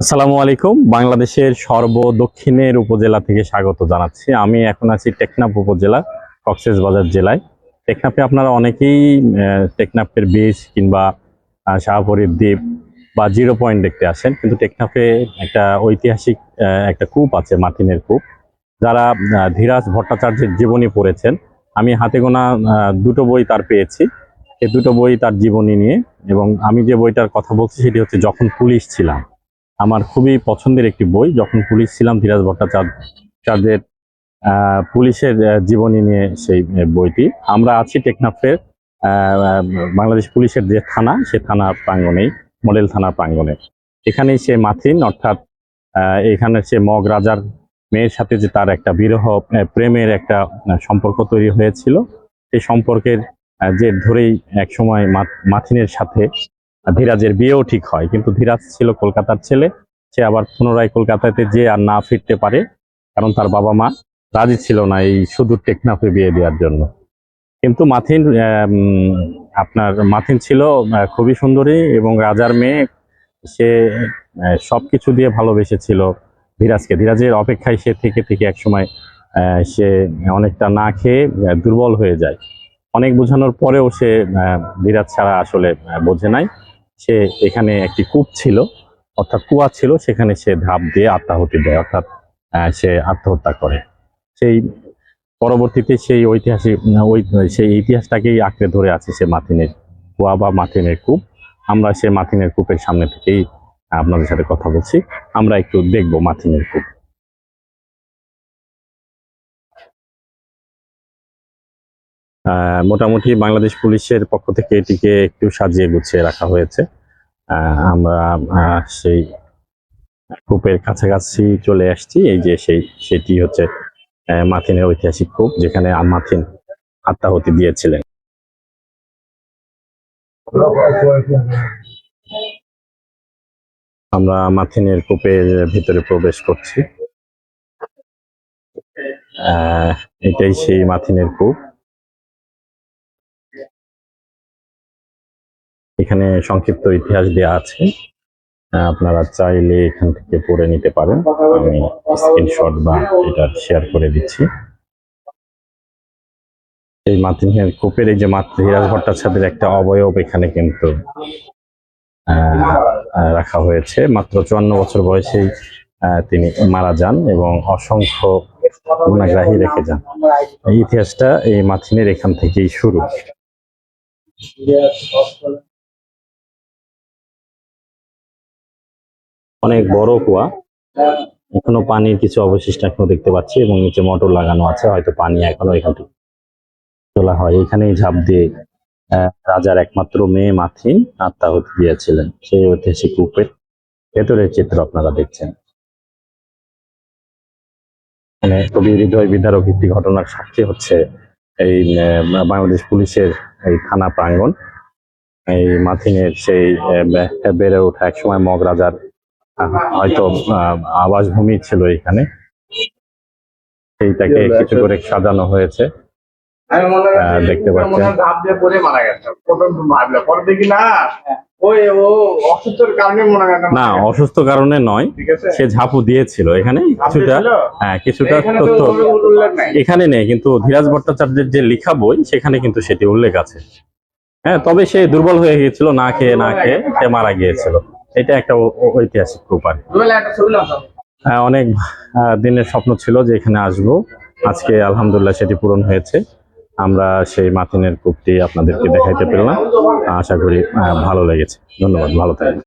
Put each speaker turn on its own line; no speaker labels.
আসসালামু আলাইকুম। বাংলাদেশের সর্বদক্ষিণের উপজেলা থেকে স্বাগত জানাচ্ছি। আমি এখন আছি টেকনাফ উপজেলা, কক্সবাজার জেলায়। টেকনাফে আপনারা অনেকেই টেকনাফের বিচ কিংবা শাহপরীর দ্বীপ বা জিরো পয়েন্ট দেখতে আসেন, কিন্তু টেকনাফে একটা ঐতিহাসিক একটা কূপ আছে, মাথিনের কূপ। যারা ধীরাজ ভট্টাচার্যের জীবনী পড়েছেন, আমি হাতে গোনা দুটো বই তার পেয়েছি। এই দুটো বই তার জীবনী নিয়ে, এবং আমি যে বইটার কথা বলছি সেটি হচ্ছে যখন পুলিশ ছিলাম। আমার খুবই পছন্দের একটি বই, যখন পুলিশ ছিলাম, ধীরাজ ভট্টাচার্যের পুলিশের জীবনী নিয়ে সেই বইটি। আমরা আছি টেকনাফের বাংলাদেশ পুলিশের যে থানা, সে থানার প্রাঙ্গণেই, মডেল থানার প্রাঙ্গণে। এখানেই সে মাথিন, অর্থাৎ এখানে সে মগ রাজার মেয়ের সাথে যে তার একটা বিরহ প্রেমের একটা সম্পর্ক তৈরি হয়েছিল, সেই সম্পর্কের জের ধরেই একসময় মাথিনের সাথে ধীরাজের বিয়েও ঠিক হয়। কিন্তু ধীরাজ ছিল কলকাতার ছেলে, সে আবার পুনরায় কলকাতাতে যে আর না ফিরতে পারে, কারণ তার বাবা মা রাজি ছিল না এই সুদূর টেকনাফে বিয়ে দেওয়ার জন্য। কিন্তু মাথিন ছিল খুবই সুন্দরী এবং রাজার মেয়ে। সে সবকিছু দিয়ে ভালোবেসেছিল ধীরাজকে। ধীরাজের অপেক্ষায় সে থেকে থেকে একসময় সে অনেকটা না খেয়ে দুর্বল হয়ে যায়। অনেক বোঝানোর পরেও সে ধীরাজ ছাড়া আসলে বোঝে নাই। সে এখানে একটি কূপ ছিল, অর্থাৎ কুয়া ছিল, সেখানে সে ধাপ দিয়ে আত্মাহুতি দেয়, অর্থাৎ সে আত্মহত্যা করে। সেই পরবর্তীতে সেই ইতিহাসটাকেই আঁকড়ে ধরে আছে সে মাথিনের কুয়া বা মাথিনের কূপ। আমরা সে মাথিনের কূপের সামনে থেকেই আপনাদের সাথে কথা বলছি। আমরা একটু দেখবো মাথিনের কূপ। মোটামুটি বাংলাদেশ পুলিশের পক্ষ থেকে এটিকে একটু সাজিয়ে গুছিয়ে রাখা হয়েছে। আমরা সেই কূপের কাছাকাছি চলে আসছি। এই যে সেটি হচ্ছে মাথিনের ঐতিহাসিক কূপ, যেখানে মাথিন আত্মাহুতি দিয়েছিলেন। আমরা মাথিনের কূপের ভিতরে প্রবেশ করছি। এটাই সেই মাথিনের কূপ। এখানে সংক্ষিপ্ত ইতিহাস দেওয়া আছে, আপনারা চাইলে এখান থেকে পড়ে নিতে পারেন। আমি স্ক্রিনশট বা এটা শেয়ার করে দিচ্ছি। এই মাথিনের কূপের এই যে ধীরাজ ভট্টাচার্যের একটা অবয়ব এখানে কিন্তু রাখা হয়েছে। মাত্র 54 বছর বয়সেই তিনি মারা যান এবং অসংখ্য গুণাগ্রাহী রেখে যান। এই ইতিহাসটা এই মাথিনের এখান থেকেই শুরু। অনেক বড় কুয়া, এখনো পানির কিছু অবশিষ্ট এখনো দেখতে পাচ্ছি, এবং নিচে মোটর লাগানো আছে, হয়তো পানি এখনো এখান থেকে তোলা হয়। এখানেই ঝাঁপ দিয়ে রাজার একমাত্র মেয়ে মাথিন আত্মাহুতি দিয়েছিলেন। সেই ঐতিহাসিক কূপের ভেতরের চিত্র আপনারা দেখছেন। মানে কবি হৃদয় বিদারক একটি ঘটনার সাক্ষী হচ্ছে এই বাংলাদেশ পুলিশের এই থানা প্রাঙ্গণ। এই মাথিনের সেই বেড়ে ওঠা একসময় মগ রাজার হয়তো আবাসভূমি ছিল এখানে, সেইটাকে কিছু করে সাজানো হয়েছে, দেখতে পাচ্ছেন। না, অসুস্থ কারণে নয়, সে ঝাঁপু দিয়েছিল এখানে। কিছুটা তথ্য এখানে নেই, কিন্তু ধীরাজ ভট্টাচার্যের যে লেখা বই সেখানে কিন্তু সেটি উল্লেখ আছে। হ্যাঁ, তবে সে দুর্বল হয়ে গিয়েছিল, না খেয়ে সে মারা গিয়েছিল। এটা একটা ঐতিহাসিক কূপ। অনেক দিনের স্বপ্ন ছিল যে এখানে আসবো, আজকে আলহামদুলিল্লাহ সেটি পূরণ হয়েছে। আমরা সেই মাথিনের কূপটি আপনাদেরকে দেখাইতে পেলাম। আশা করি ভালো লেগেছে। ধন্যবাদ, ভালো থাকবেন।